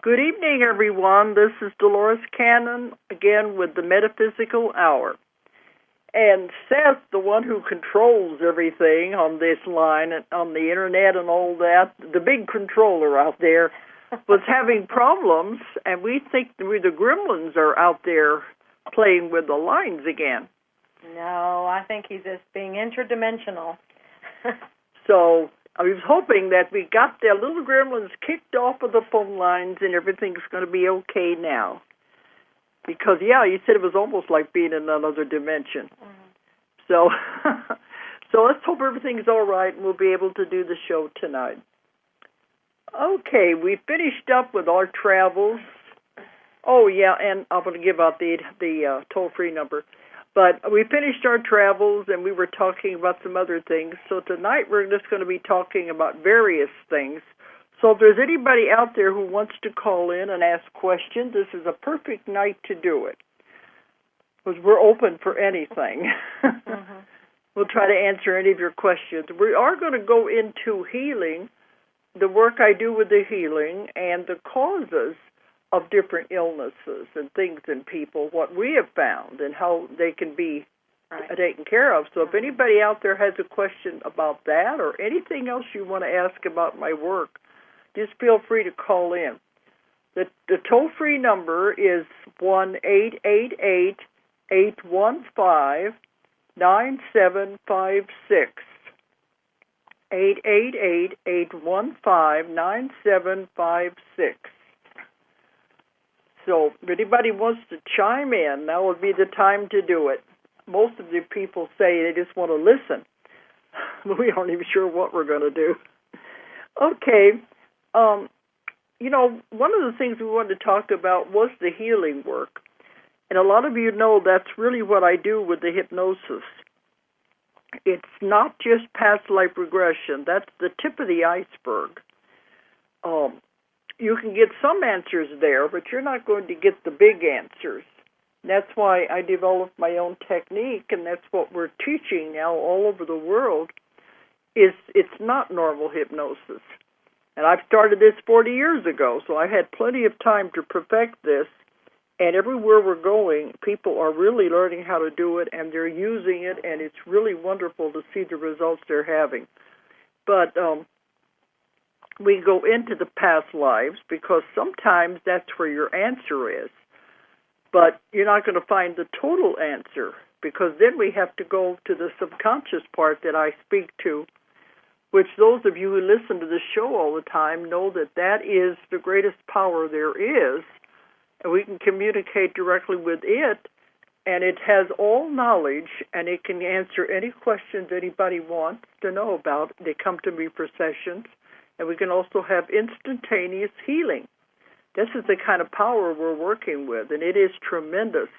Good evening, everyone. This is Dolores Cannon, again with the Metaphysical Hour. And Seth, the one who controls everything on this line and on the Internet and all that, the big controller out there, was having problems, and we think the gremlins are out there playing with the lines again. No, I think he's just being interdimensional. So I was hoping that we got the little gremlins kicked off of the phone lines and everything's going to be okay now. Because, yeah, you said it was almost like being in another dimension. Mm-hmm. So let's hope everything's all right and we'll be able to do the show tonight. Okay, we finished up with our travels. Oh, yeah, and I'm going to give out the toll-free number. But we finished our travels, and we were talking about some other things. So tonight we're just going to be talking about various things. So if there's anybody out there who wants to call in and ask questions, this is a perfect night to do it. Because we're open for anything. Mm-hmm. We'll try to answer any of your questions. We are going to go into healing, the work I do with the healing, and the causes of different illnesses and things in people, what we have found and how they can be taken care of. So if anybody out there has a question about that or anything else you want to ask about my work, just feel free to call in. The toll-free number is 1-888-815-9756. 888-815-9756. So if anybody wants to chime in, now would be the time to do it. Most of the people say they just want to listen. We aren't even sure what we're going to do. Okay. One of the things we wanted to talk about was the healing work. And a lot of you know that's really what I do with the hypnosis. It's not just past life regression. That's the tip of the iceberg. You can get some answers there, but you're not going to get the big answers. That's why I developed my own technique, and that's what we're teaching now all over the world, is it's not normal hypnosis. And I've started this 40 years ago, so I had plenty of time to perfect this, and everywhere we're going, people are really learning how to do it, and they're using it, and it's really wonderful to see the results they're having. But we go into the past lives because sometimes that's where your answer is. But you're not going to find the total answer because then we have to go to the subconscious part that I speak to, which those of you who listen to the show all the time know that that is the greatest power there is, and we can communicate directly with it, and it has all knowledge, and it can answer any questions anybody wants to know about. They come to me for sessions. And we can also have instantaneous healing. This is the kind of power we're working with, and it is tremendous.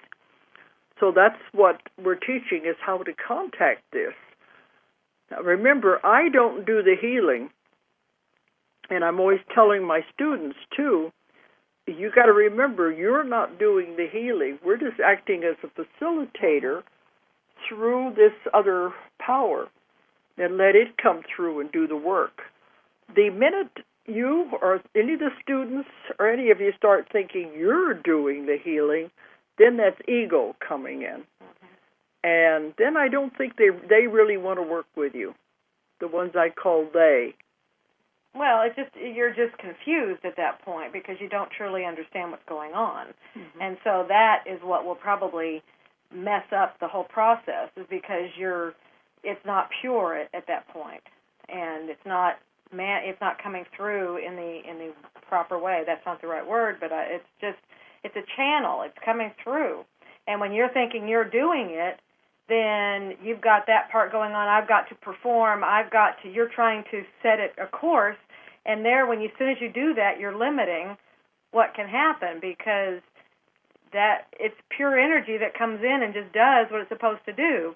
So that's what we're teaching is how to contact this. Now remember, I don't do the healing, and I'm always telling my students, too, you got to remember, you're not doing the healing. We're just acting as a facilitator through this other power, and let it come through and do the work. The minute you or any of the students or any of you start thinking you're doing the healing, then that's ego coming in. Mm-hmm. And then I don't think they really want to work with you, the ones I call they. Well, you're just confused at that point because you don't truly understand what's going on. Mm-hmm. And so that is what will probably mess up the whole process is because it's not pure at that point. And it's not coming through in the proper way. That's not the right word, but it's a channel. It's coming through. And when you're thinking you're doing it, then you've got that part going on. I've got to perform. You're trying to set it a course. And there, as soon as you do that, you're limiting what can happen because that it's pure energy that comes in and just does what it's supposed to do.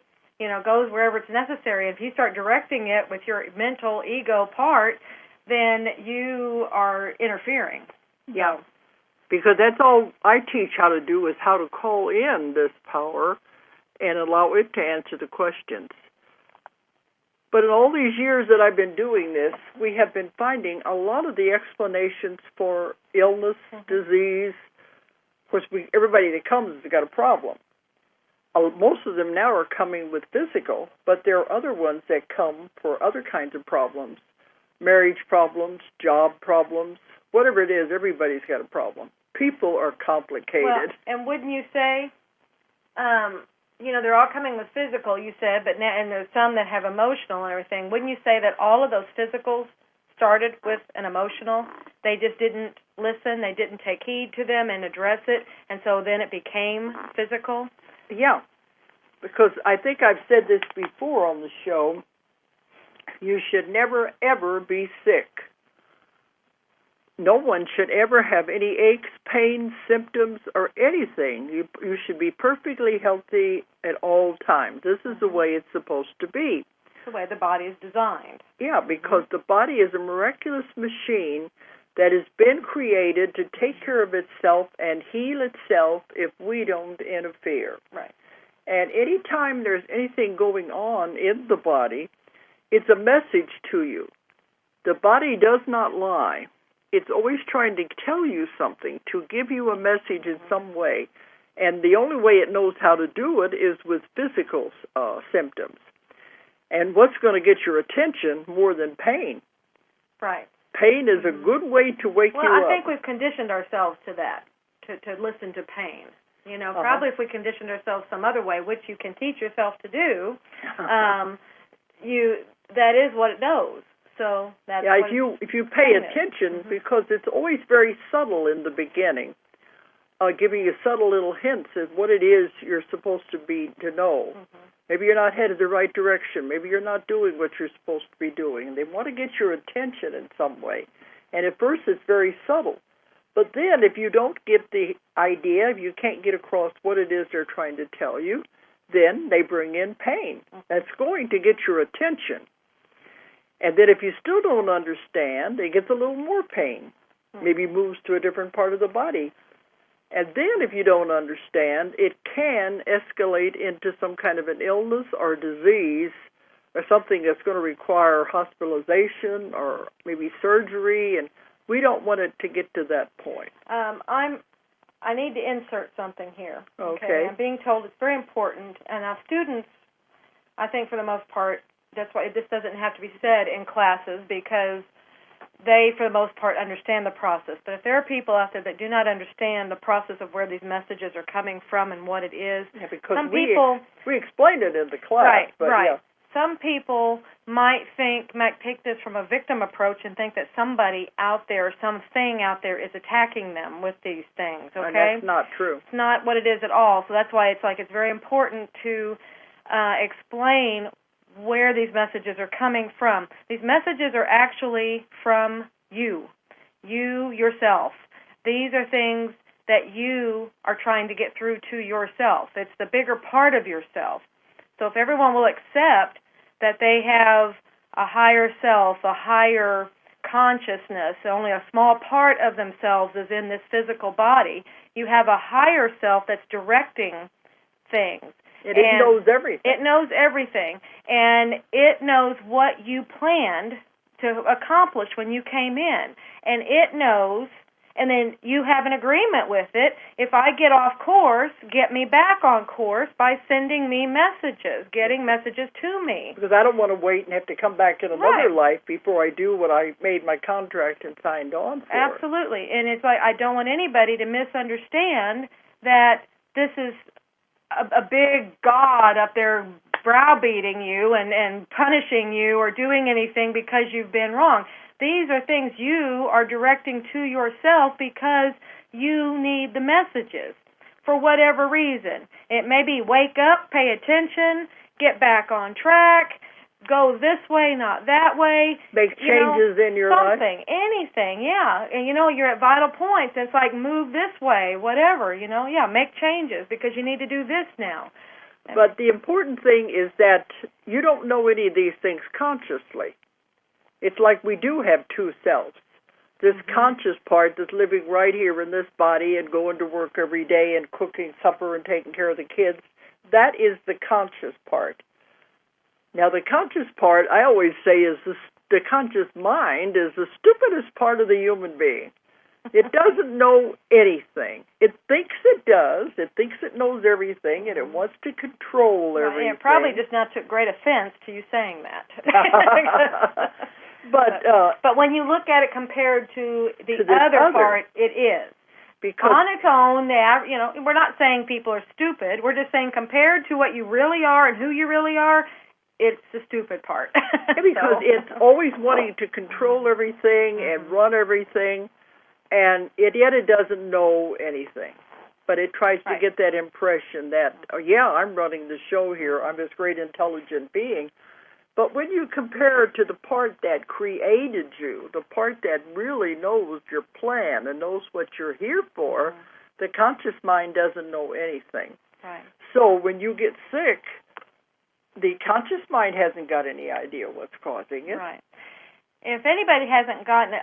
Goes wherever it's necessary. If you start directing it with your mental ego part, then you are interfering. Yeah, because that's all I teach how to do is how to call in this power and allow it to answer the questions. But in all these years that I've been doing this, we have been finding a lot of the explanations for illness, disease. Of course, everybody that comes has got a problem. Most of them now are coming with physical, but there are other ones that come for other kinds of problems, marriage problems, job problems, whatever it is, everybody's got a problem. People are complicated. Well, and wouldn't you say, they're all coming with physical, you said, but now, and there's some that have emotional and everything. Wouldn't you say that all of those physicals started with an emotional? They just didn't listen, they didn't take heed to them and address it, and so then it became physical? Yeah, because I think I've said this before on the show. You should never, ever be sick. No one should ever have any aches, pains, symptoms, or anything. You should be perfectly healthy at all times. This is the way it's supposed to be. The way the body is designed. Yeah, because the body is a miraculous machine that has been created to take care of itself and heal itself if we don't interfere. Right. And any time there's anything going on in the body, it's a message to you. The body does not lie. It's always trying to tell you something, to give you a message in some way. And the only way it knows how to do it is with physical symptoms. And what's going to get your attention more than pain? Right. Pain is a good way to wake you up. Well, I think we've conditioned ourselves to that, to listen to pain. Probably if we conditioned ourselves some other way, which you can teach yourself to do, that is what it knows. So that's if you pay attention, because it's always very subtle in the beginning, giving you subtle little hints of what it is you're supposed to know. Maybe you're not headed the right direction. Maybe you're not doing what you're supposed to be doing. And they want to get your attention in some way. And at first it's very subtle. But then if you don't get the idea, if you can't get across what it is they're trying to tell you, then they bring in pain. That's going to get your attention. And then if you still don't understand, it gets a little more pain. Maybe moves to a different part of the body. And then if you don't understand, it can escalate into some kind of an illness or disease or something that's going to require hospitalization or maybe surgery, and we don't want it to get to that point. I need to insert something here. Okay. I'm being told it's very important, and our students, I think for the most part, that's why this doesn't have to be said in classes, because they, for the most part, understand the process. But if there are people out there that do not understand the process of where these messages are coming from and what it is, because some people we explained it in the class. Right. Yeah. Some people might take this from a victim approach and think that somebody out there, something out there is attacking them with these things, okay? And that's not true. It's not what it is at all. So that's why it's very important to explain where these messages are coming from. These messages are actually from you yourself. These are things that you are trying to get through to yourself. It's the bigger part of yourself. So if everyone will accept that they have a higher self, a higher consciousness, only a small part of themselves is in this physical body, you have a higher self that's directing things. It knows everything. It knows everything. And it knows what you planned to accomplish when you came in. And it knows, and then you have an agreement with it. If I get off course, get me back on course by sending me messages, getting messages to me. Because I don't want to wait and have to come back in another life before I do what I made my contract and signed on for. Absolutely. And it's like I don't want anybody to misunderstand that this is a big God up there browbeating you and punishing you or doing anything because you've been wrong. These are things you are directing to yourself because you need the messages for whatever reason. It may be wake up, pay attention, get back on track, go this way, not that way. Make changes in your life. Something, anything, yeah. And you're at vital points. It's like move this way, whatever, make changes because you need to do this now. But the important thing is that you don't know any of these things consciously. It's like we do have two selves. This conscious part that's living right here in this body and going to work every day and cooking supper and taking care of the kids, that is the conscious part. Now, the conscious part, I always say, is the conscious mind is the stupidest part of the human being. It doesn't know anything. It thinks it does. It thinks it knows everything, and it wants to control everything. It probably just now took great offense to you saying that. But when you look at it compared to the other part, it is. Because on its own, we're not saying people are stupid. We're just saying compared to what you really are and who you really are, it's the stupid part. Because it's always wanting to control everything and run everything, and yet it doesn't know anything. But it tries to get that impression that, I'm running the show here. I'm this great intelligent being. But when you compare it to the part that created you, the part that really knows your plan and knows what you're here for, the conscious mind doesn't know anything. Right. So when you get sick, the conscious mind hasn't got any idea what's causing it. Right. If anybody hasn't gotten it,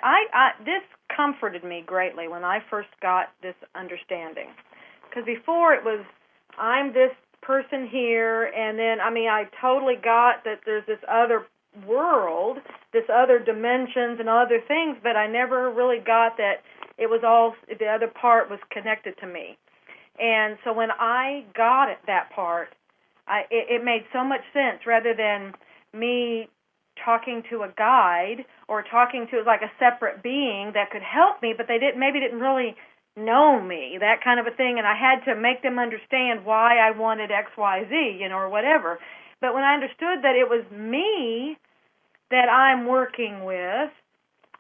this comforted me greatly when I first got this understanding. Because before it was, I'm this person here, and then, I totally got that there's this other world, this other dimensions and other things, but I never really got that it was all, the other part was connected to me. And so when I got it, that part, it made so much sense rather than me talking to a guide or talking to like a separate being that could help me, but they maybe didn't really know me, that kind of a thing, and I had to make them understand why I wanted X, Y, Z, or whatever. But when I understood that it was me that I'm working with,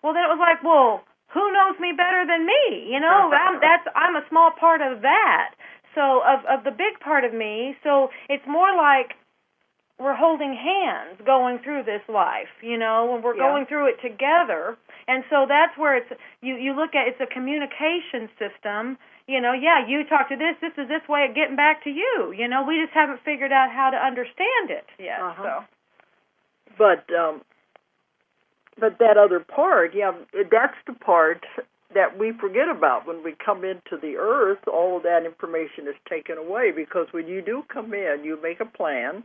well, then it was like, well, who knows me better than me? I'm a small part of that. So of the big part of me. So it's more like we're holding hands going through this life, and we're going through it together. And so that's where it's, you look at, it's a communication system. You talk to this is this way of getting back to you. We just haven't figured out how to understand it yet. So. But that other part, that's the part that we forget about when we come into the earth. All of that information is taken away, because when you do come in, you make a plan.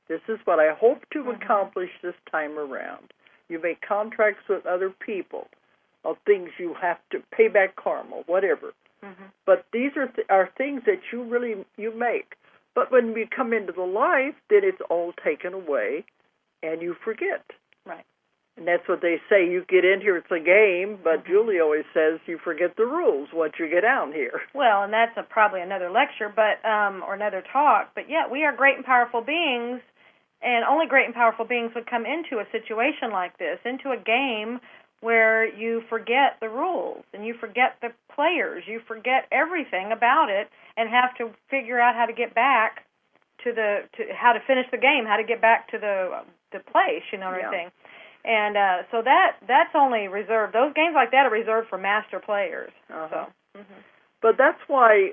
This is what I hope to accomplish this time around. You make contracts with other people of things you have to pay back karma, whatever. But these are things that you make. But when we come into the life, then it's all taken away, and you forget. Right. And that's what they say. You get in here, it's a game, but Julie always says you forget the rules once you get out here. Well, and that's probably another lecture, but or another talk. But we are great and powerful beings. And only great and powerful beings would come into a situation like this, into a game where you forget the rules and you forget the players, you forget everything about it, and have to figure out how to get back to how to finish the game, how to get back to the place, everything. And so that's only reserved. Those games like that are reserved for master players. So. But that's why.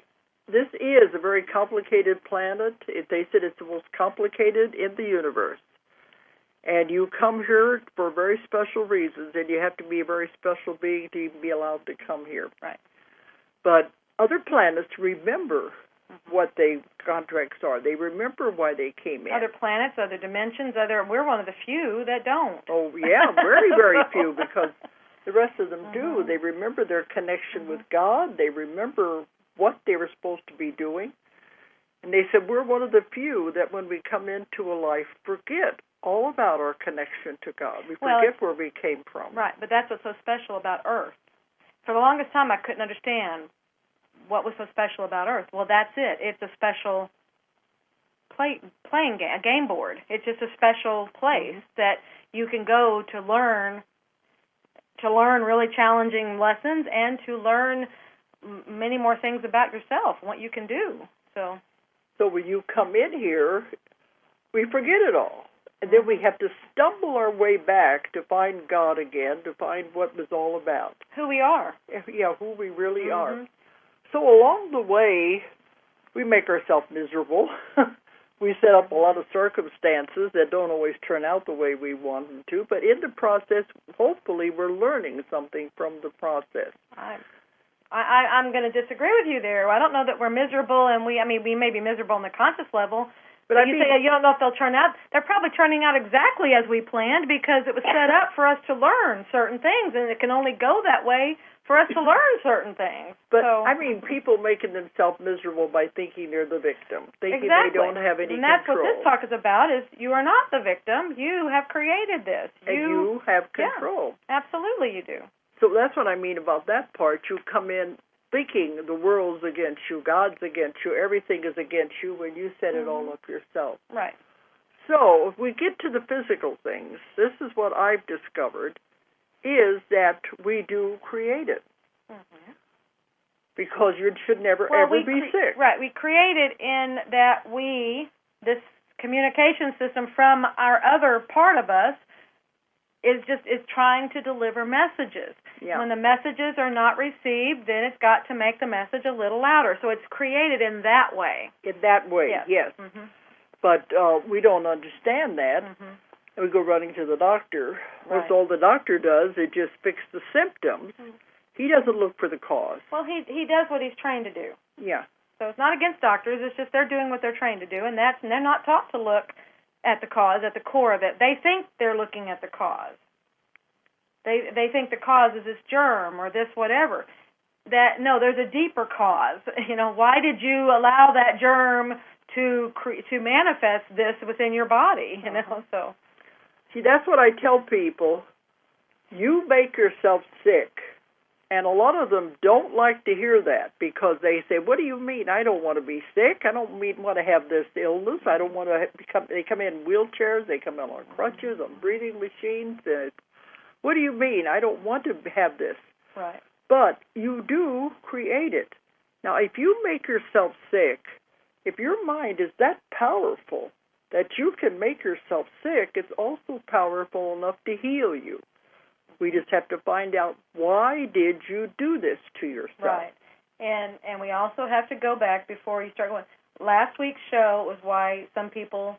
This is a very complicated planet. They said it's the most complicated in the universe. And you come here for very special reasons, and you have to be a very special being to even be allowed to come here. Right. But other planets remember what the contracts are. They remember why they came in. Other planets, other dimensions, we're one of the few that don't. Oh, yeah, very, very few, because the rest of them do. They remember their connection with God. They remember what they were supposed to be doing. And they said, we're one of the few that when we come into a life forget all about our connection to God. We forget where we came from. Right, but that's what's so special about Earth. For the longest time, I couldn't understand what was so special about Earth. Well, that's it. It's a special playing game, a game board. It's just a special place that you can go to learn really challenging lessons and to learn many more things about yourself and what you can do. So when you come in here, we forget it all. And then we have to stumble our way back to find God again, to find what it was all about. Who we are. Yeah, who we really are. So along the way, we make ourselves miserable. We set up a lot of circumstances that don't always turn out the way we want them to. But in the process, hopefully, we're learning something from the process. I'm going to disagree with you there. I don't know that we're miserable, and we may be miserable on the conscious level, But you say you don't know if they'll turn out. They're probably turning out exactly as we planned because it was set up for us to learn certain things, and it can only go that way for us to learn certain things. But, I mean, people making themselves miserable by thinking they're the victim, thinking they don't have any control. And that's what this talk is about, is you are not the victim. You have created this. And you have control. Yeah, absolutely you do. So that's what I mean about that part. You come in thinking the world's against you, God's against you, everything is against you when you set it all up yourself. Right. So if we get to the physical things, this is what I've discovered, is that we do create it. Mm-hmm. Because you should never, ever be sick. Right. We create it in that this communication system from our other part of us is trying to deliver messages. Yeah. When the messages are not received, then it's got to make the message a little louder. So it's created in that way. In that way, yes. Mm-hmm. But we don't understand that. Mm-hmm. And we go running to the doctor. Right. That's all the doctor does is just fix the symptoms. Mm-hmm. He doesn't look for the cause. Well, he does what he's trained to do. Yeah. So it's not against doctors. It's just they're doing what they're trained to do, and they're not taught to look at the cause, at the core of it. They think they're looking at the cause. They think the cause is this germ or this whatever. No, there's a deeper cause. Why did you allow that germ to manifest this within your body? So. See, that's what I tell people. You make yourself sick. And a lot of them don't like to hear that because they say, what do you mean? I don't want to be sick. I don't want to have this illness. I don't want to they come in wheelchairs. They come in on crutches, on breathing machines. What do you mean? I don't want to have this. Right. But you do create it. Now, if you make yourself sick, if your mind is that powerful that you can make yourself sick, it's also powerful enough to heal you. We just have to find out, why did you do this to yourself? Right. And we also have to go back before you start going. Last week's show was why some people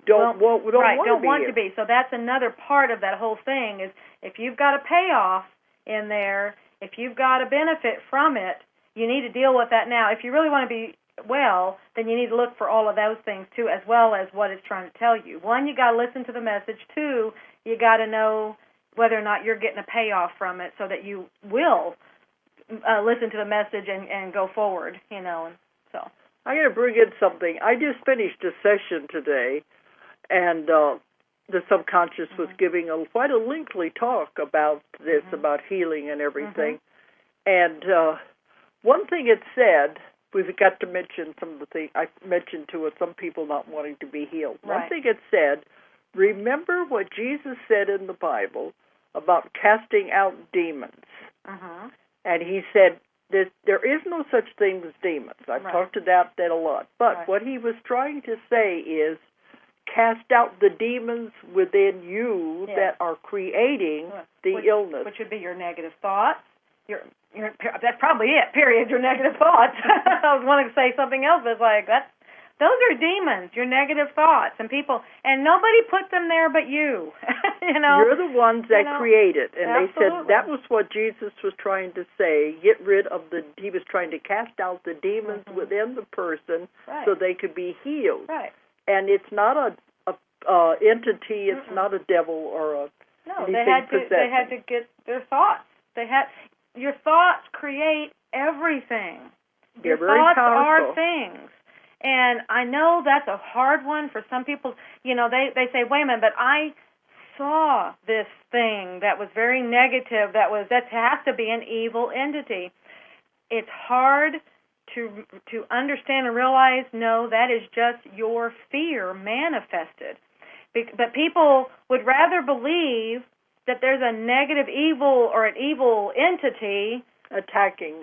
don't want to be. So that's another part of that whole thing is if you've got a payoff in there, if you've got a benefit from it, you need to deal with that now. If you really want to be well, then you need to look for all of those things too, as well as what it's trying to tell you. One, you got to listen to the message. Two, you got to know whether or not you're getting a payoff from it so that you will listen to the message and go forward, And so I'm going to bring in something. I just finished a session today, and the subconscious was giving quite a lengthy talk about this, about healing and everything. And one thing it said, we've got to mention some of the things I mentioned to it, some people not wanting to be healed. Right. One thing it said, remember what Jesus said in the Bible about casting out demons. And he said that there is no such thing as demons. I've talked about that a lot. But what he was trying to say is cast out the demons within you that are creating the illness. Which would be your negative thoughts. That's probably it, period, your negative thoughts. I was wanting to say something else, but it's like, those are demons, your negative thoughts, and nobody put them there but you. You're the ones that create it. And absolutely. They said that was what Jesus was trying to say, he was trying to cast out the demons within the person so they could be healed. Right. And it's not a entity, it's not a devil or a anything they had to get their thoughts. Your thoughts create everything. They're your very thoughts powerful. are things. And I know that's a hard one for some people. They say, wait a minute, but I saw this thing that was very negative, that has to be an evil entity. It's hard to understand and realize, no, that is just your fear manifested. But people would rather believe that there's a negative evil or an evil entity attacking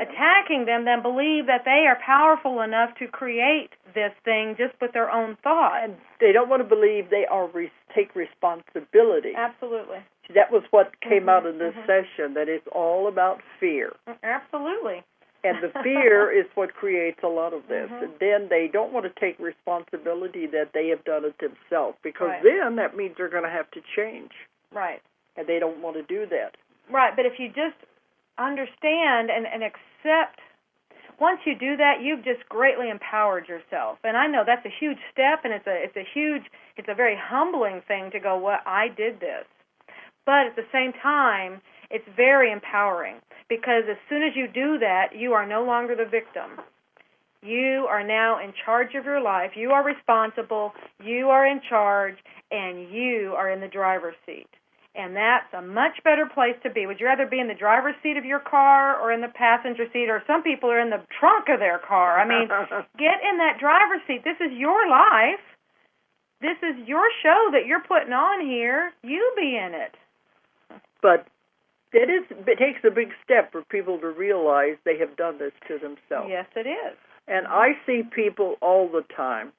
them than believe that they are powerful enough to create this thing just with their own thoughts. And they don't want to believe they are take responsibility. Absolutely. See, that was what came out in this session, that it's all about fear. Absolutely. And the fear is what creates a lot of this. And then they don't want to take responsibility that they have done it themselves, because then that means they're going to have to change. Right. And they don't want to do that. Right, but if you just understand and accept once you do that, you've just greatly empowered yourself. And I know that's a huge step, and it's a very humbling thing to go, well, I did this. But at the same time, it's very empowering, because as soon as you do that, you are no longer the victim. You are now in charge of your life. You are responsible. You are in charge, and you are in the driver's seat. And that's a much better place to be. Would you rather be in the driver's seat of your car or in the passenger seat? Or some people are in the trunk of their car. I mean, get in that driver's seat. This is your life. This is your show that you're putting on here. You be in it. But it takes a big step for people to realize they have done this to themselves. Yes, it is. And I see people all the time.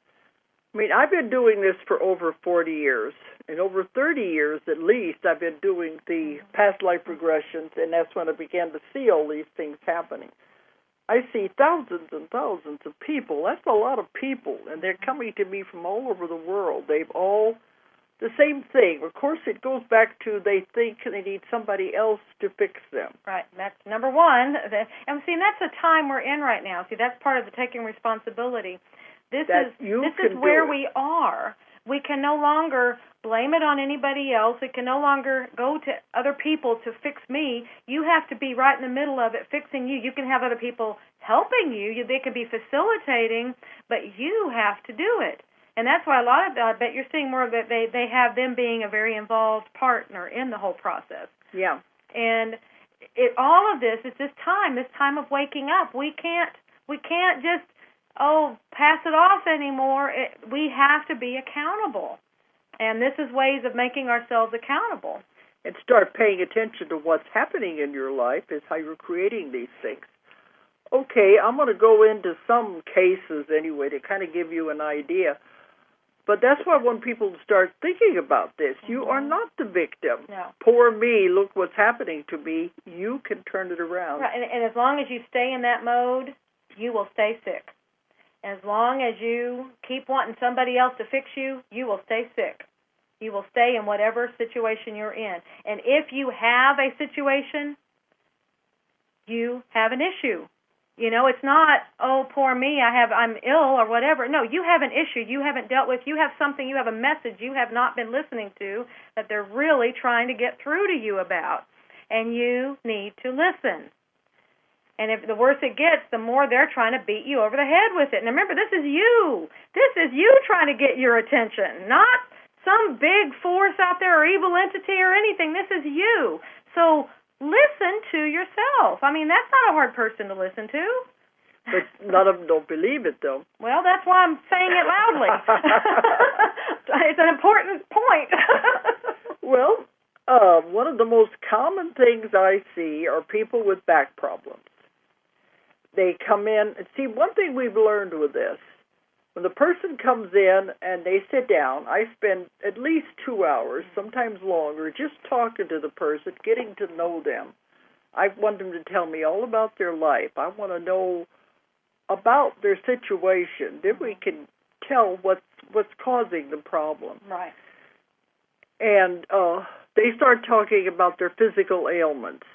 I mean, I've been doing this for over 40 years. And over 30 years, at least, I've been doing the past life regressions, and that's when I began to see all these things happening. I see thousands and thousands of people. That's a lot of people, and they're coming to me from all over the world. They've all the same thing. Of course, it goes back to they think they need somebody else to fix them. Right. That's number one. And see, that's the time we're in right now. See, that's part of the taking responsibility. This is where we are. We can no longer blame it on anybody else. We can no longer go to other people to fix me. You have to be right in the middle of it, fixing you. You can have other people helping you. They can be facilitating, but you have to do it. And that's why I bet you're seeing more of it. They have them being a very involved partner in the whole process. Yeah. And all of this is this time of waking up. We can't just pass it off anymore. We have to be accountable. And this is ways of making ourselves accountable. And start paying attention to what's happening in your life is how you're creating these things. Okay, I'm going to go into some cases anyway to kind of give you an idea. But that's why I want people to start thinking about this. You are not the victim. No. Poor me, look what's happening to me. You can turn it around. Right. And as long as you stay in that mode, you will stay sick. As long as you keep wanting somebody else to fix you, you will stay sick. You will stay in whatever situation you're in. And if you have a situation, you have an issue. You know, it's not, oh, poor me, I'm ill or whatever. No, you have an issue you haven't dealt with. You have something, you have a message you have not been listening to that they're really trying to get through to you about. And you need to listen. And if the worse it gets, the more they're trying to beat you over the head with it. And remember, this is you. This is you trying to get your attention, not some big force out there or evil entity or anything. This is you. So listen to yourself. I mean, that's not a hard person to listen to. But a lot of them don't believe it, though. Well, that's why I'm saying it loudly. It's an important point. Well, one of the most common things I see are people with back problems. They come in, and see, one thing we've learned with this, when the person comes in and they sit down, I spend at least 2 hours, sometimes longer, just talking to the person, getting to know them. I want them to tell me all about their life. I want to know about their situation. Then we can tell what's causing the problem. Right. And they start talking about their physical ailments.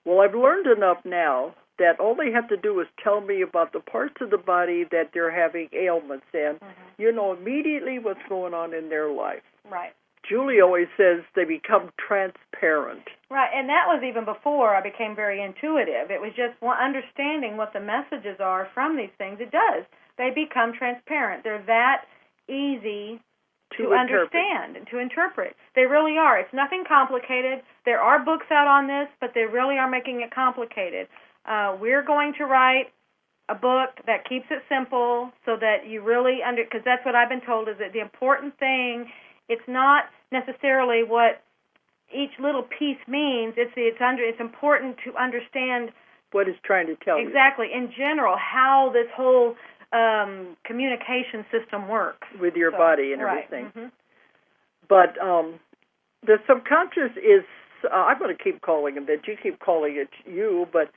Well, I've learned enough now that all they have to do is tell me about the parts of the body that they're having ailments in. You know immediately what's going on in their life. Right. Julie always says they become transparent. Right, and that was even before I became very intuitive. It was just understanding what the messages are from these things. It does. They become transparent. They're that easy to understand and to interpret. They really are. It's nothing complicated. There are books out on this, but they really are making it complicated. We're going to write a book that keeps it simple so that you really because that's what I've been told is that the important thing, it's not necessarily what each little piece means. It's important to understand what it's trying to tell you. Exactly. In general, how this whole communication system works. With your body and everything. Right. But the subconscious is, I'm going to keep calling it that. You keep calling it you, but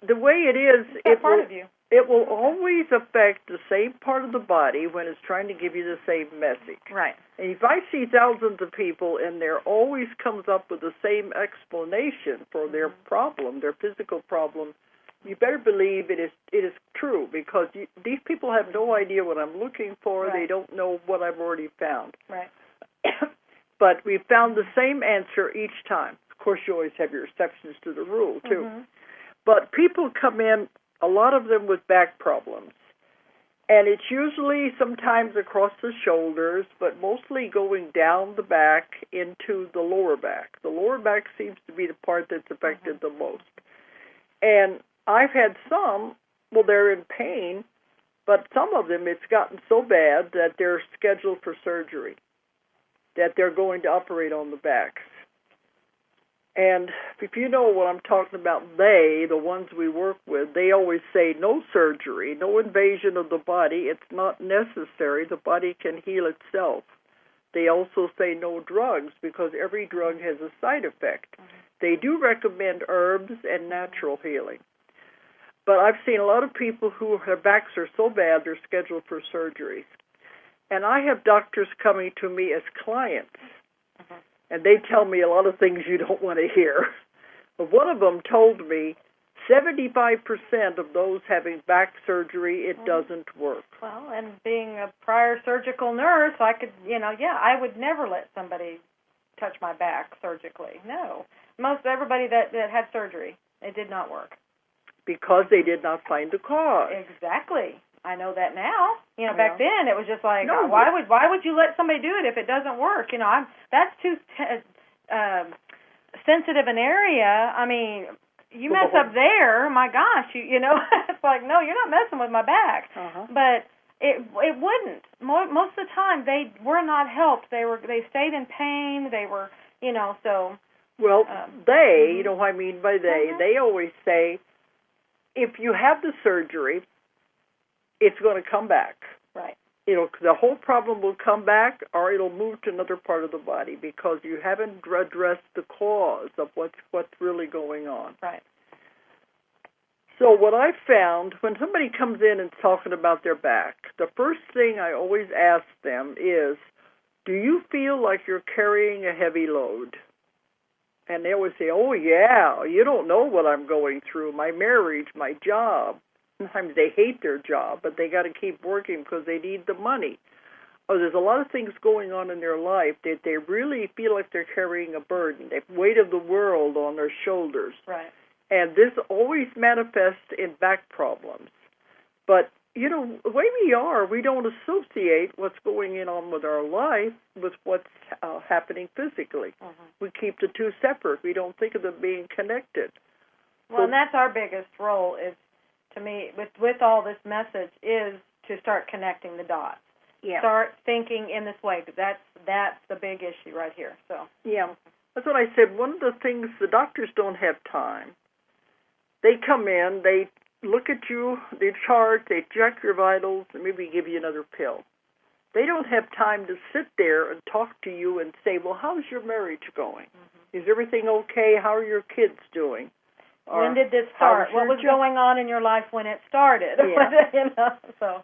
the way it is, it will always affect the same part of the body when it's trying to give you the same message. Right. And if I see thousands of people and there always comes up with the same explanation for their problem, their physical problem, You better believe it is true, because these people have no idea what I'm looking for. Right. They don't know what I've already found. Right. But we found the same answer each time. Of course, you always have your exceptions to the rule, too. Mm-hmm. But people come in, a lot of them with back problems. And it's usually sometimes across the shoulders, but mostly going down the back into the lower back. The lower back seems to be the part that's affected the most. And I've had some, well, they're in pain, but some of them, it's gotten so bad that they're scheduled for surgery, that they're going to operate on the backs. And if you know what I'm talking about, the ones we work with, they always say no surgery, no invasion of the body. It's not necessary. The body can heal itself. They also say no drugs, because every drug has a side effect. They do recommend herbs and natural healing. But I've seen a lot of people who their backs are so bad they're scheduled for surgeries. And I have doctors coming to me as clients. And they tell me a lot of things you don't want to hear. But one of them told me 75% of those having back surgery, it doesn't work. Well, and being a prior surgical nurse, I could, I would never let somebody touch my back surgically. No. Most everybody that had surgery, it did not work. Because they did not find the cause. Exactly. I know that now. Back then it was just like, no, why would you let somebody do it if it doesn't work? That's too sensitive an area. I mean, you mess up there, my gosh, it's like, no, you're not messing with my back. But it wouldn't. Most of the time they were not helped. They stayed in pain. They were, so. Well, you know what I mean by they always say, if you have the surgery, it's going to come back. Right. The whole problem will come back, or it'll move to another part of the body, because you haven't addressed the cause of what's really going on. Right. So what I found, when somebody comes in and talking about their back, the first thing I always ask them is, do you feel like you're carrying a heavy load? And they always say, oh, yeah, you don't know what I'm going through, my marriage, my job. Sometimes they hate their job, but they got to keep working because they need the money. Or there's a lot of things going on in their life that they really feel like they're carrying a burden, the weight of the world on their shoulders. Right. And this always manifests in back problems. But, the way we are, we don't associate what's going on with our life with what's happening physically. We keep the two separate. We don't think of them being connected. Well, and that's our biggest role is, to me, with all this message, is to start connecting the dots. Yeah. Start thinking in this way, because that's the big issue right here. So. Yeah. That's what I said. One of the things, the doctors don't have time. They come in, they look at you, they chart, they check your vitals, and maybe give you another pill. They don't have time to sit there and talk to you and say, well, how's your marriage going? Is everything okay? How are your kids doing? When did this start? What was going on in your life when it started? Yeah.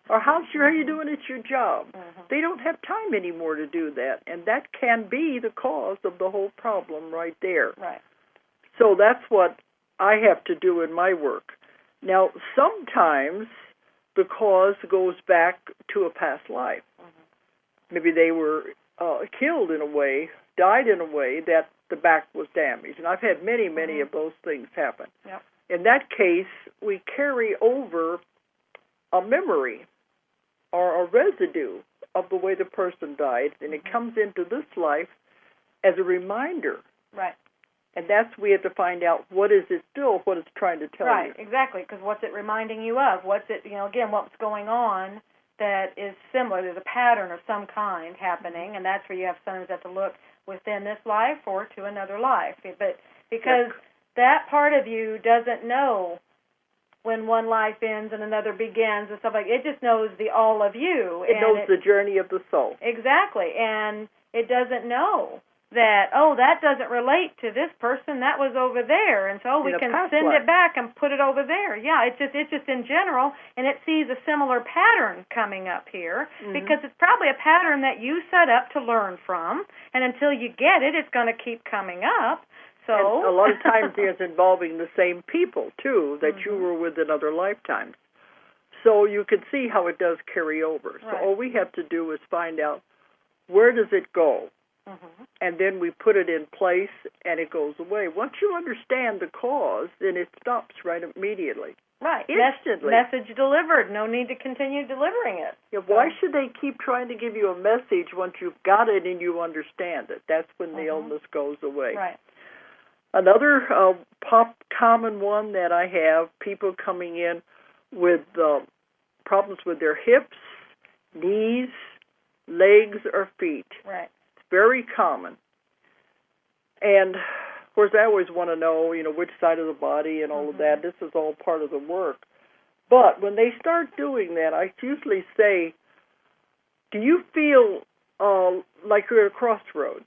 Or how are you doing at your job? They don't have time anymore to do that, and that can be the cause of the whole problem right there. Right. So that's what I have to do in my work. Now, sometimes the cause goes back to a past life. Maybe they were killed in a way, died in a way that the back was damaged. And I've had many, many of those things happen. Yep. In that case, we carry over a memory or a residue of the way the person died, and it comes into this life as a reminder. Right. And we have to find out what is it still, what it's trying to tell you. Right, exactly, because what's it reminding you of? What's it, again, what's going on that is similar? There's a pattern of some kind happening, and that's where you have sometimes have to look within this life or to another life. But because that part of you doesn't know when one life ends and another begins and stuff like that. It just knows the all of you. It knows the journey of the soul. Exactly, and it doesn't know that, that doesn't relate to this person, that was over there, and so we can send it back and put it over there. Yeah, it's just in general, and it sees a similar pattern coming up here, because it's probably a pattern that you set up to learn from, and until you get it, it's going to keep coming up. So and a lot of times it's involving the same people, too, that you were with in other lifetimes. So you can see how it does carry over. So all we have to do is find out, where does it go? And then we put it in place, and it goes away. Once you understand the cause, then it stops right immediately. Right. Instantly. Message delivered. No need to continue delivering it. Yeah, why should they keep trying to give you a message once you've got it and you understand it? That's when the illness goes away. Right. Another common one that I have, people coming in with problems with their hips, knees, legs, or feet. Right. It's very common. And, of course, I always want to know, which side of the body and all of that. This is all part of the work. But when they start doing that, I usually say, do you feel like you're at a crossroads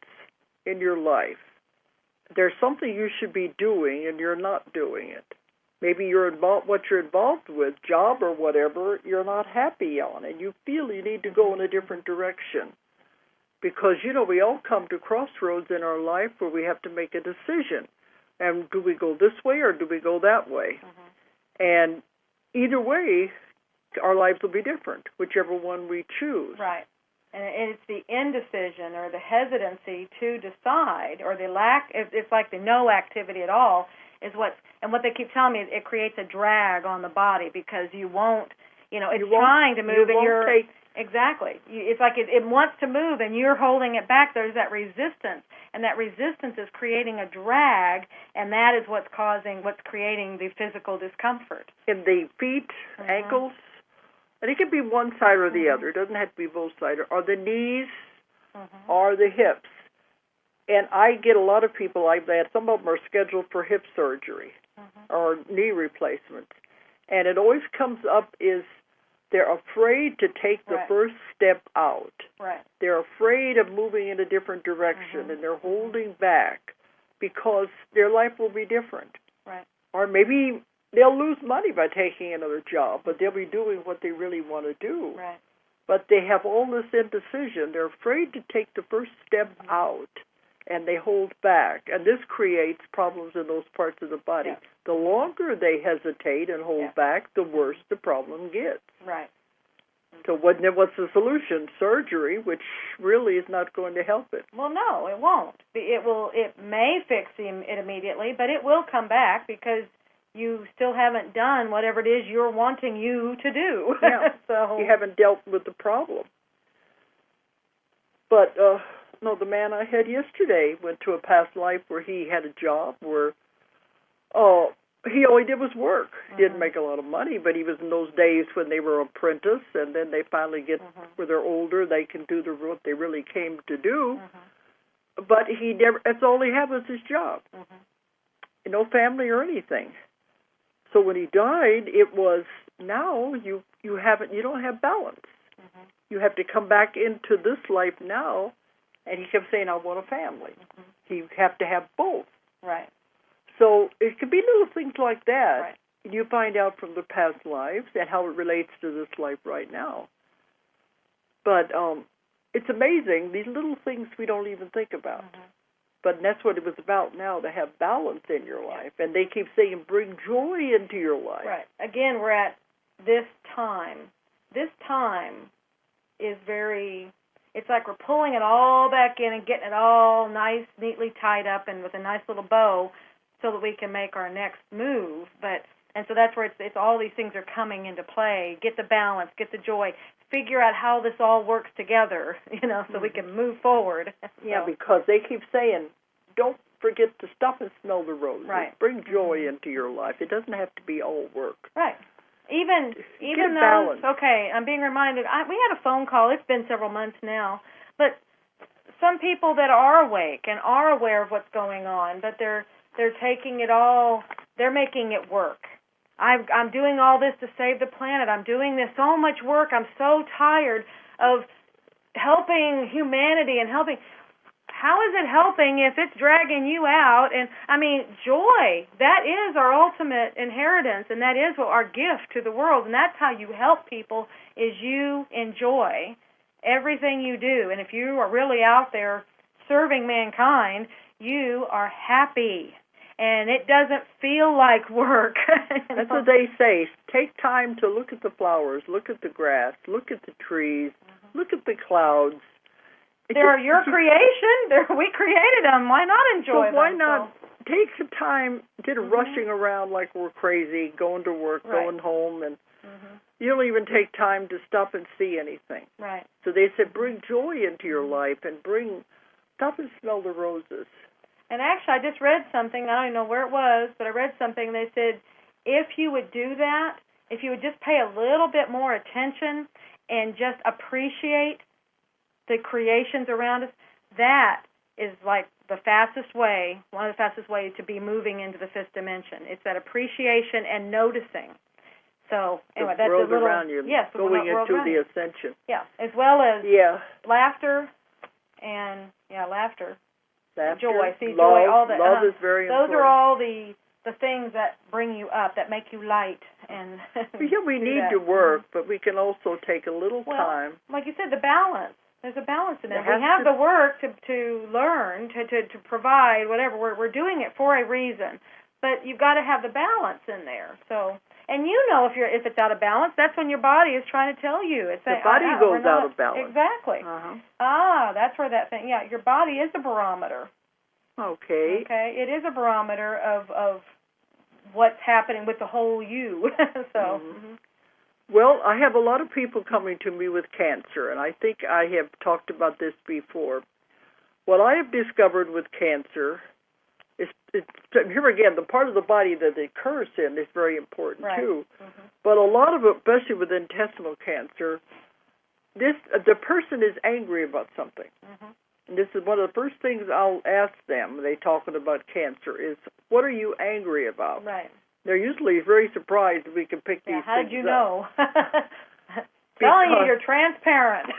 in your life? There's something you should be doing, and you're not doing it. Maybe what you're involved with, job or whatever, you're not happy on, and you feel you need to go in a different direction. Because, we all come to crossroads in our life where we have to make a decision. And do we go this way or do we go that way? And either way, our lives will be different, whichever one we choose. Right. And it's the indecision or the hesitancy to decide, or the lack, it's like the no activity at all, is what they keep telling me, it creates a drag on the body because you won't, it's trying to move and you're... Exactly. It's like it wants to move and you're holding it back. There's that resistance, and that resistance is creating a drag, and that is what's creating the physical discomfort. In the feet, ankles, and it can be one side or the other. It doesn't have to be both sides. Or the knees, or the hips. And I get a lot of people like that. Some of them are scheduled for hip surgery or knee replacements. And it always comes up is they're afraid to take the first step out. Right. They're afraid of moving in a different direction, and they're holding back because their life will be different. Right. Or maybe they'll lose money by taking another job, but they'll be doing what they really want to do. Right. But they have all this indecision. They're afraid to take the first step out, and they hold back. And this creates problems in those parts of the body. Yeah. The longer they hesitate and hold back, the worse the problem gets. Right. So what's the solution? Surgery, which really is not going to help it. Well, no, it won't. It may fix it immediately, but it will come back because you still haven't done whatever it is you're wanting you to do. Yeah. So you haven't dealt with the problem. But the man I had yesterday went to a past life where he had a job where he only did was work. He didn't make a lot of money, but he was in those days when they were apprentice, and then they finally get where they're older, they can do what they really came to do. But that's all he had was his job. No family or anything. So when he died, it was now you don't have balance. You have to come back into this life now, and he kept saying, I want a family. You have to have both. Right. So it could be little things like that. Right. You find out from the past lives and how it relates to this life right now. But it's amazing, these little things we don't even think about. But that's what it was about now, to have balance in your life. And they keep saying, bring joy into your life. Right. Again, we're at this time. This time is it's like we're pulling it all back in and getting it all nice, neatly tied up and with a nice little bow so that we can make our next move. And so that's where it's all these things are coming into play. Get the balance, get the joy, figure out how this all works together, so we can move forward. Yeah, because they keep saying, don't forget to stop and smell the roses. Right. Bring joy into your life. It doesn't have to be all work. Right. Even though, balance. Okay, I'm being reminded, we had a phone call, it's been several months now, but some people that are awake and are aware of what's going on, but they're taking it all, they're making it work. I'm doing all this to save the planet. I'm doing this so much work. I'm so tired of helping humanity and helping. How is it helping if it's dragging you out? And, joy, that is our ultimate inheritance, and that is our gift to the world, and that's how you help people, is you enjoy everything you do. And if you are really out there serving mankind, you are happy. And it doesn't feel like work. That's what they say. Take time to look at the flowers, look at the grass, look at the trees, look at the clouds. They're your creation. We created them. Why not enjoy them? So why not take some time instead of rushing around like we're crazy, going to work, going home, and you don't even take time to stop and see anything. Right. So they said, bring joy into your life and stop and smell the roses. And actually, I just read something. I don't even know where it was, but I read something. They said, if you would do that, if you would just pay a little bit more attention and just appreciate the creations around us, that is like the fastest way, one of the fastest ways to be moving into the fifth dimension. It's that appreciation and noticing. So anyway, that's a little around you, yes, going into the ascension. Yeah, as well as laughter and laughter, joy, love, joy, all that. Love is very important. Those are all the things that bring you up, that make you light, and we need to work, but we can also take a little time. Like you said, the balance. There's a balance in it. We have the work to learn, to provide, whatever. We're doing it for a reason, but you've got to have the balance in there. So, and if it's out of balance, that's when your body is trying to tell you. It's the body goes out of balance. Exactly. That's where that thing. Yeah, your body is a barometer. Okay. Okay, it is a barometer of what's happening with the whole you. So. Well, I have a lot of people coming to me with cancer, and I think I have talked about this before. What I have discovered with cancer is, here again, the part of the body that it occurs in is very important too. But a lot of it, especially with intestinal cancer, the person is angry about something. And this is one of the first things I'll ask them when they're talking about cancer is, what are you angry about? Right. They're usually very surprised we can pick these things up. How did you know? Telling you you're transparent.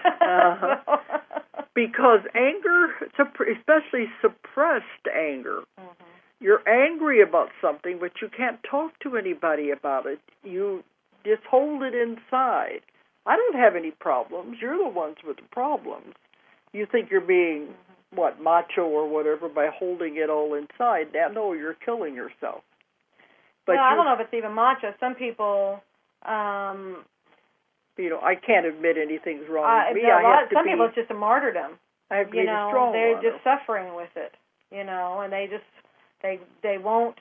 Because anger, especially suppressed anger, you're angry about something, but you can't talk to anybody about it. You just hold it inside. I don't have any problems. You're the ones with the problems. You think you're being, macho or whatever by holding it all inside. Now, no, you're killing yourself. But I don't know if it's even macho. Some people... I can't admit anything's wrong with me. Some people, it's just a martyrdom. I have to be the strong one. They're just suffering with it, and they won't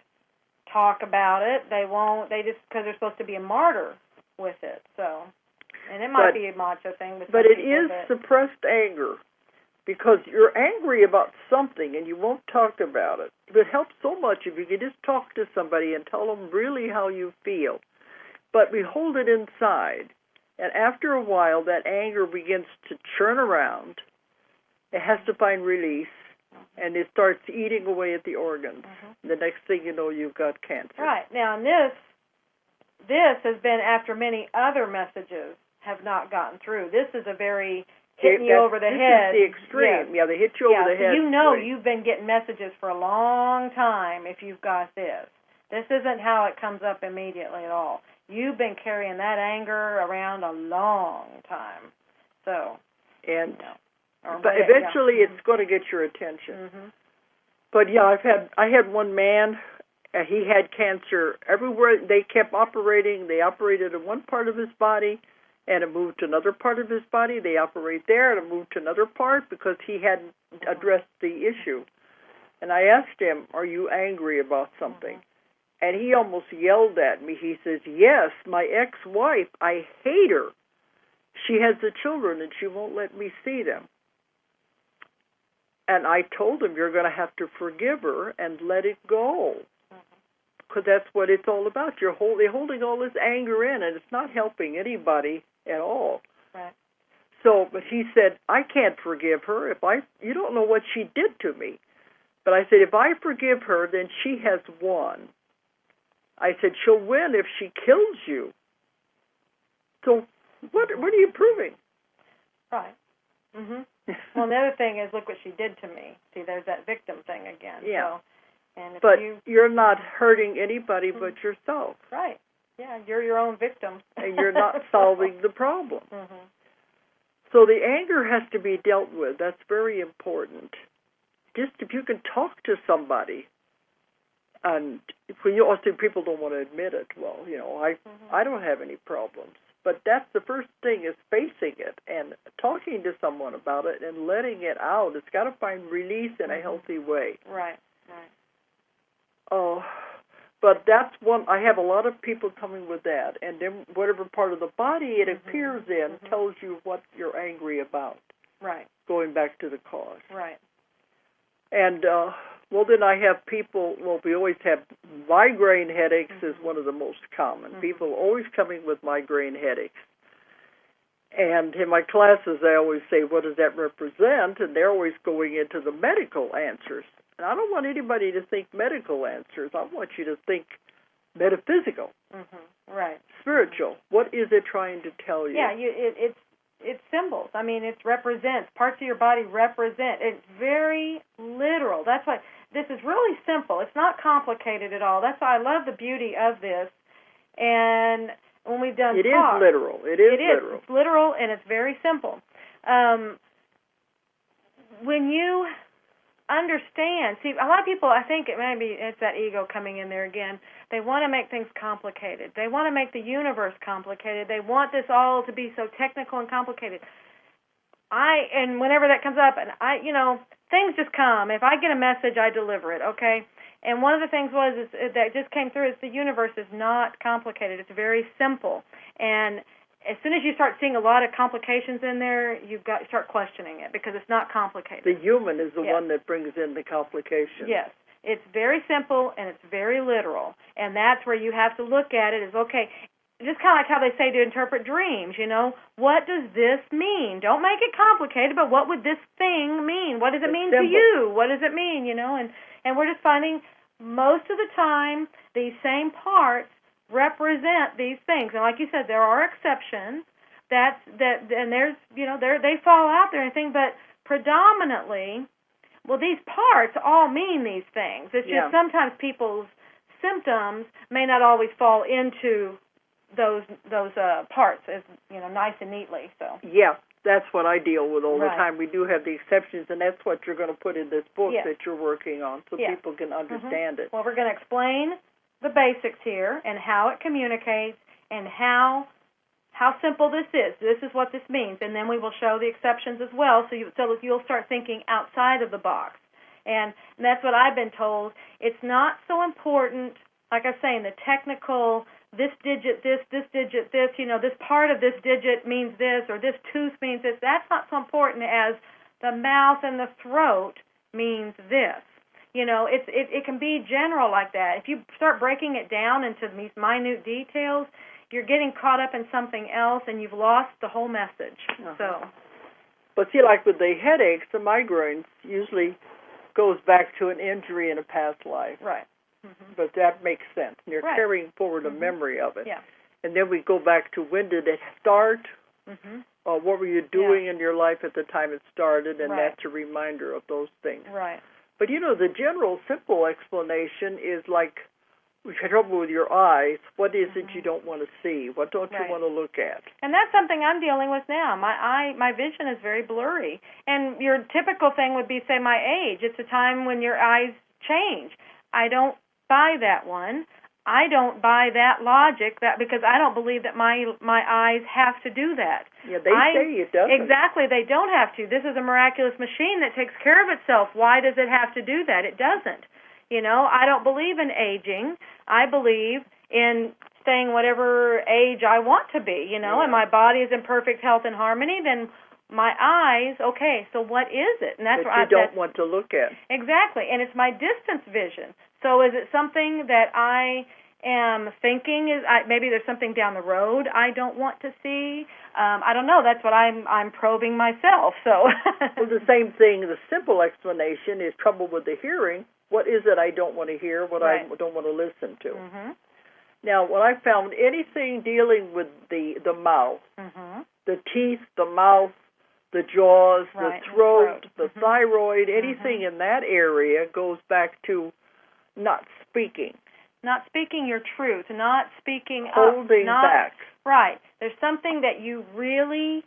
talk about it. Because they're supposed to be a martyr with it. So, and it might be a macho thing. But it is suppressed anger, because you're angry about something and you won't talk about it. It helps so much if you could just talk to somebody and tell them really how you feel. But we hold it inside. And after a while, that anger begins to churn around. It has to find release, and it starts eating away at the organs. The next thing you know, you've got cancer. Right. Now, this has been after many other messages have not gotten through. This is a very hitting you over the head. This is the extreme. Yeah, they hit you over the head. So you've been getting messages for a long time if you've got this. This isn't how it comes up immediately at all. You've been carrying that anger around a long time. So, but eventually it's going to get your attention. But I had one man. He had cancer everywhere. They kept operating. They operated in one part of his body, and it moved to another part of his body. They operate there, and it moved to another part because he hadn't addressed the issue. And I asked him, "Are you angry about something?" And he almost yelled at me. He says, "Yes, my ex-wife, I hate her. She has the children, and she won't let me see them." And I told him, "You're going to have to forgive her and let it go." Because that's what it's all about. They're holding all this anger in, and it's not helping anybody at all. Right. So, but he said, "I can't forgive her. You don't know what she did to me." But I said, "If I forgive her, then she has won." I said, "She'll win if she kills you." So what are you proving? Right. Well, the other thing is, look what she did to me. See, there's that victim thing again. Yeah. So, and but you're not hurting anybody but yourself. Right. Yeah, you're your own victim. And you're not solving the problem. So the anger has to be dealt with. That's very important. just if you can talk to somebody, and when you also people don't want to admit it. Well, I don't have any problems, but that's the first thing is facing it and talking to someone about it and letting it out. It's got to find release in a healthy way. Right. Right. Oh, but that's one. I have a lot of people coming with that, and then whatever part of the body it appears in tells you what you're angry about. Right. Going back to the cause. Right. And, then I have people, we always have migraine headaches is one of the most common. People always coming with migraine headaches. And in my classes, I always say, what does that represent? And they're always going into the medical answers. And I don't want anybody to think medical answers. I want you to think metaphysical. Right. Spiritual. What is it trying to tell you? Yeah, it's symbols. I mean, it represents, parts of your body represent. It's very literal. That's why this is really simple. It's not complicated at all. That's why I love the beauty of this. And when we've done It is literal. It is literal. It's literal, and it's very simple. When you understand, see, a lot of people, I think maybe it's that ego coming in there again. They want to make things complicated. They want to make the universe complicated. They want this all to be so technical and complicated. And whenever that comes up, and things just come. If I get a message, I deliver it, okay? And one of the things that just came through is the universe is not complicated. It's very simple. And as soon as you start seeing a lot of complications in there, you've got to start questioning it because it's not complicated. The human is the one that brings in the complications. Yes. It's very simple and it's very literal. And that's where you have to look at it as, okay, just kind of like how they say to interpret dreams, what does this mean? Don't make it complicated, but what would this thing mean? What does it mean to you? What does it mean, And we're just finding most of the time these same parts represent these things. And like you said, there are exceptions. And there's, they fall out there and things, but predominantly, these parts all mean these things. It's just sometimes people's symptoms may not always fall into those parts as nice and neatly. So that's what I deal with all the time. We do have the exceptions, and that's what you're going to put in this book that you're working on, so people can understand it. Well, we're going to explain the basics here and how it communicates and how simple this is. This is what this means, and then we will show the exceptions as well, so you'll start thinking outside of the box. And that's what I've been told. It's not so important, like I say, in the technical, this digit, this digit, this, this part of this digit means this, or this tooth means this. That's not so important as the mouth and the throat means this. It can be general like that. If you start breaking it down into these minute details, you're getting caught up in something else, and you've lost the whole message. But see, like with the headaches, the migraines usually goes back to an injury in a past life. Right. But that makes sense. You're carrying forward a memory of it. Yeah. And then we go back to when did it start? What were you doing in your life at the time it started? And that's a reminder of those things. Right. But, the general simple explanation is like, if you have trouble with your eyes, what is it you don't want to see? What don't you want to look at? And that's something I'm dealing with now. My vision is very blurry. And your typical thing would be, say, my age. It's a time when your eyes change. I don't buy that one. I don't buy that logic because I don't believe that my eyes have to do that. Yeah, they say it doesn't. Exactly, they don't have to. This is a miraculous machine that takes care of itself. Why does it have to do that? It doesn't. I don't believe in aging. I believe in staying whatever age I want to be, and my body is in perfect health and harmony, then my eyes, okay, so what is it? And that's that you don't want to look at. Exactly, and it's my distance vision. So is it something that I am thinking maybe there's something down the road I don't want to see? I don't know. That's what I'm probing myself. So well, the same thing. The simple explanation is trouble with the hearing. What is it I don't want to hear? What I don't want to listen to? Now, when I found anything dealing with the mouth, the teeth, the mouth, the jaws, the throat, the thyroid, anything in that area goes back to not speaking. Not speaking your truth, not speaking holding back. Right. There's something that you really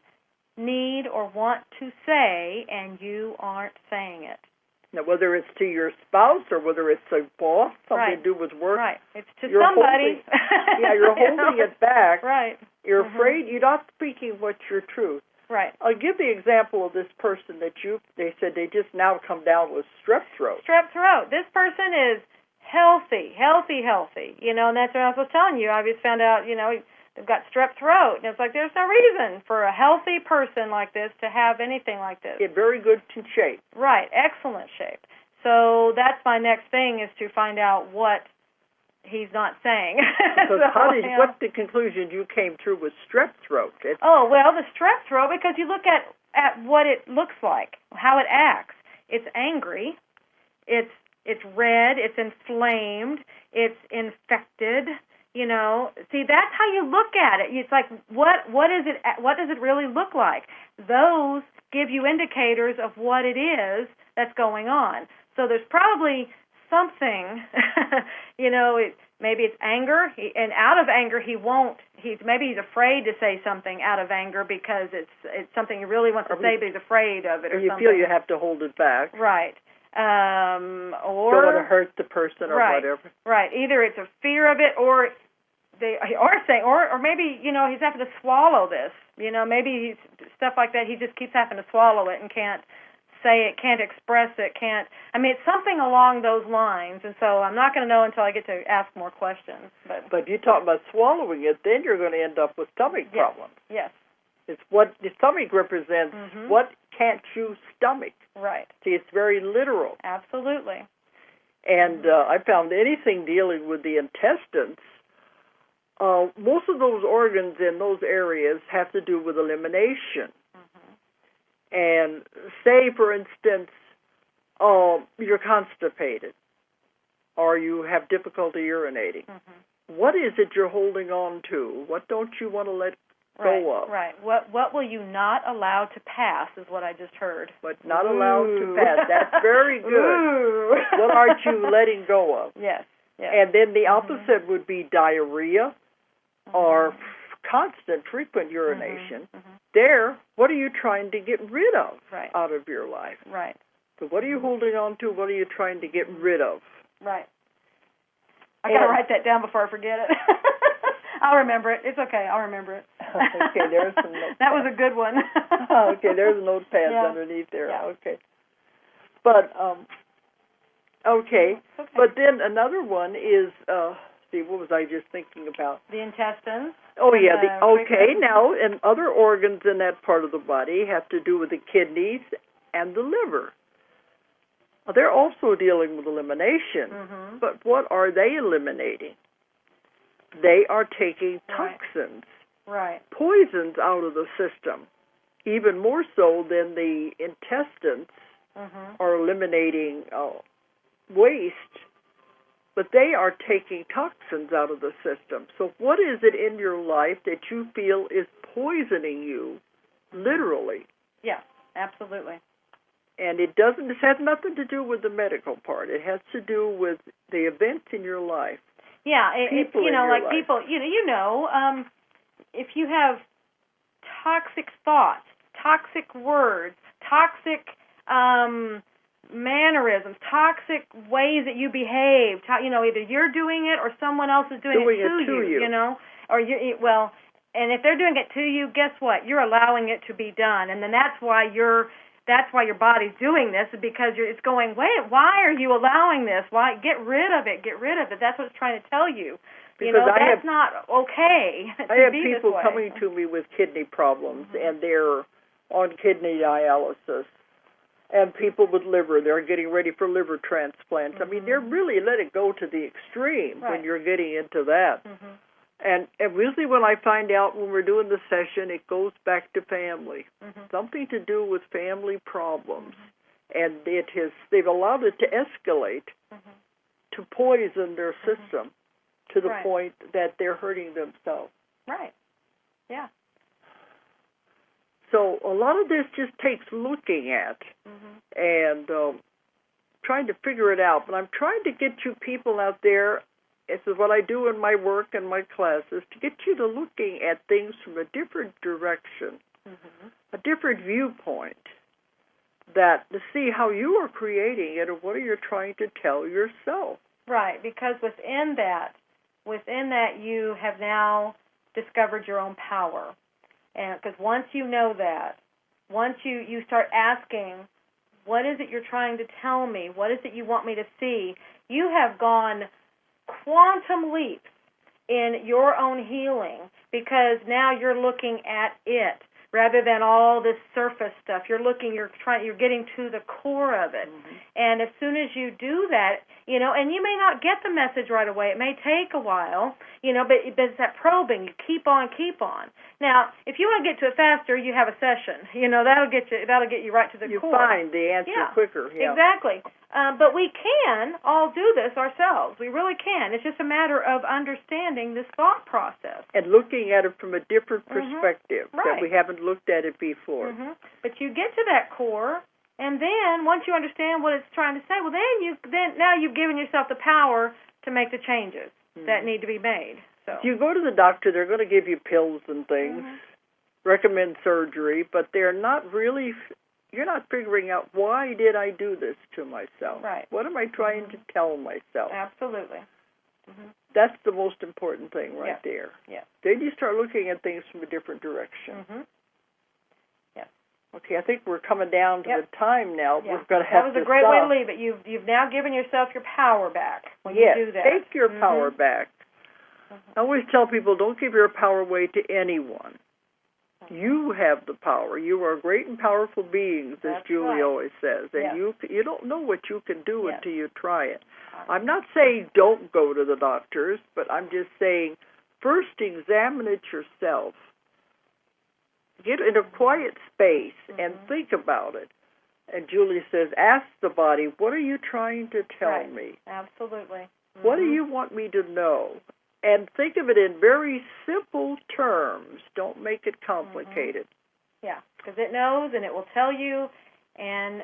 need or want to say, and you aren't saying it. Now, whether it's to your spouse or whether it's a boss, something to do with work. Right. It's to somebody. You're holding it back. Right. You're afraid. You're not speaking what's your truth. Right. I'll give the example of this person that they said they just now come down with strep throat. Strep throat. This person is healthy. You know, and that's what I was telling you. I just found out, you know, they've got strep throat. And it's like there's no reason for a healthy person like this to have anything like this. In very good shape. Right. Excellent shape. So that's my next thing is to find out what he's not saying. So what's the conclusion you came through with strep throat? The strep throat, because you look at what it looks like, how it acts. It's angry. It's red. It's inflamed. It's infected. You know, see, that's how you look at it. It's like, what is it? What does it really look like? Those give you indicators of what it is that's going on. So there's probably something, you know, maybe it's anger, and out of anger maybe he's afraid to say something out of anger because it's something he really wants to say, but he's afraid of it or something. You feel you have to hold it back. Right. Or don't want to hurt the person or whatever. Right. Either it's a fear of it or maybe, you know, he's having to swallow this. You know, maybe stuff like that, he just keeps having to swallow it and can't say it, can't express it, it's something along those lines, and so I'm not going to know until I get to ask more questions. But you talk about swallowing it, then you're going to end up with stomach problems. Yes. It's what the stomach represents. What can't you stomach? Right. See, it's very literal. Absolutely. And I found anything dealing with the intestines, most of those organs in those areas have to do with elimination. And say, for instance, you're constipated or you have difficulty urinating. What is it you're holding on to? What don't you want to let go of? Right. What will you not allow to pass is what I just heard. But not allowed to pass. That's very good. What aren't you letting go of? Yes. And then the opposite would be diarrhea or constant, frequent urination. There, what are you trying to get rid of out of your life? Right. So what are you holding on to? What are you trying to get rid of? Right. I got to write that down before I forget it. I'll remember it. It's okay. I'll remember it. Okay, there's some notepads. That was a good one. Okay, there's notepads underneath there. Yeah. Okay. But, okay. Okay. But then another one is, what was I just thinking about? The intestines. Oh, yeah. Now, and other organs in that part of the body have to do with the kidneys and the liver. They're also dealing with elimination, but what are they eliminating? They are taking toxins, poisons out of the system, even more so than the intestines are eliminating waste. But they are taking toxins out of the system. So what is it in your life that you feel is poisoning you, literally? Yeah, absolutely. And it has nothing to do with the medical part. It has to do with the events in your life. Yeah, if you have toxic thoughts, toxic words, toxic mannerisms, toxic ways that you behave, either you're doing it or someone else is doing it to you, and if they're doing it to you, guess what? You're allowing it to be done, and then that's why your body's doing this, because it's going, wait, why are you allowing this? Why? Get rid of it. That's what it's trying to tell you. That's not okay. I have people coming to me with kidney problems, and they're on kidney dialysis. And people with liver, they're getting ready for liver transplants. I mean, they're really let it go to the extreme when you're getting into that. And usually when I find out when we're doing the session, it goes back to family. Something to do with family problems. And they've allowed it to escalate to poison their system to the point that they're hurting themselves. Right. Yeah. So a lot of this just takes looking at and trying to figure it out. But I'm trying to get you people out there, this is what I do in my work and my classes, to get you to looking at things from a different direction, a different viewpoint. that to see how you are creating it, or what are you trying to tell yourself. Right, because within that you have now discovered your own power. And because once you know that, once you start asking, what is it you're trying to tell me? What is it you want me to see? You have gone quantum leaps in your own healing, because now you're looking at it rather than all this surface stuff. You're getting to the core of it. Mm-hmm. And as soon as you do that, and you may not get the message right away. It may take a while, but it's that probing. You keep on. Now, if you want to get to it faster, you have a session. That'll get you right to the core. You find the answer quicker. Yeah. Exactly. But we can all do this ourselves. We really can. It's just a matter of understanding this thought process. And looking at it from a different perspective right. that we haven't looked at it before. Mm-hmm. But you get to that core, and then once you understand what it's trying to say, well, then now you've given yourself the power to make the changes that need to be made. So you go to the doctor, they're going to give you pills and things, recommend surgery, but they're not really. You're not figuring out, why did I do this to myself? Right. What am I trying to tell myself? Absolutely. Mm-hmm. That's the most important thing right there. Yeah. Then you start looking at things from a different direction. Mm-hmm. Yeah. Okay, I think we're coming down to the time now. Yeah. We're going to have to That was a great stop. way to leave it. You've now given yourself your power back when you do that. Take your power back. I always tell people, don't give your power away to anyone. You have the power. You are great and powerful beings, as Julie always says, and you don't know what you can do until you try it. I'm not saying don't go to the doctors, but I'm just saying first examine it yourself. Get in a quiet space and think about it. And Julie says, ask the body, what are you trying to tell me? Absolutely. What do you want me to know? And think of it in very simple terms. Don't make it complicated. Yeah, because it knows and it will tell you, and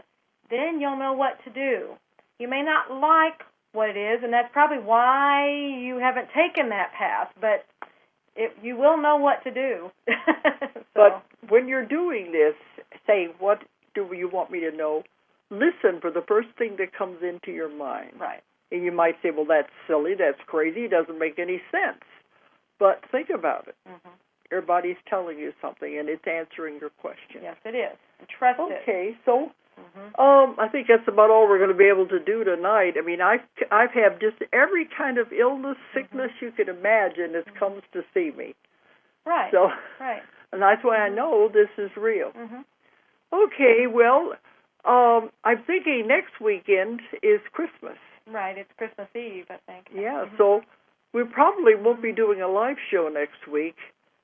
then you'll know what to do. You may not like what it is, and that's probably why you haven't taken that path, but you will know what to do. But when you're doing this, saying, what do you want me to know, listen for the first thing that comes into your mind. Right. And you might say, well, that's silly, that's crazy, it doesn't make any sense. But think about it. Your body's telling you something, and it's answering your question. Yes, it is. And trust it. Okay, so I think that's about all we're going to be able to do tonight. I mean, I've had just every kind of illness, sickness you can imagine that comes to see me. Right. So, right. And that's why I know this is real. Okay, well, I'm thinking next weekend is Christmas. Right, it's Christmas Eve, I think. Yeah, so we probably won't be doing a live show next week.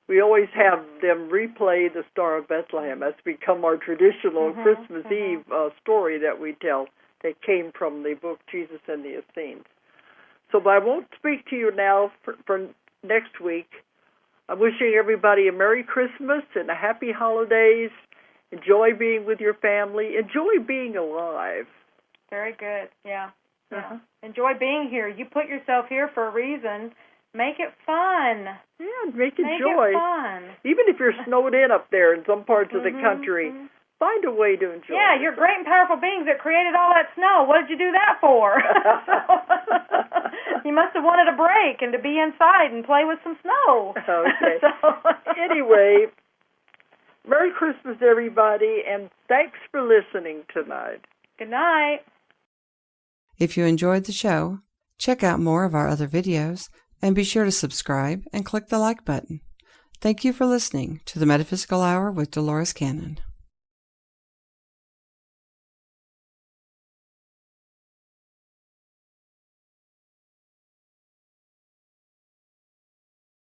We always have them replay the Star of Bethlehem. That's become our traditional Christmas Eve story that we tell that came from the book Jesus and the Essenes. So but I won't speak to you now for next week. I'm wishing everybody a Merry Christmas and a Happy Holidays. Enjoy being with your family. Enjoy being alive. Very good, yeah. Enjoy being here. You put yourself here for a reason. Make it fun. Yeah, make it Make joy. it fun. Even if you're snowed in up there in some parts of the country, find a way to enjoy it. Yeah, you're great and powerful beings that created all that snow. What did you do that for? You must have wanted a break and to be inside and play with some snow. Okay. Anyway, Merry Christmas, everybody, and thanks for listening tonight. Good night. If you enjoyed the show, check out more of our other videos and be sure to subscribe and click the like button. Thank you for listening to the Metaphysical Hour with Dolores Cannon.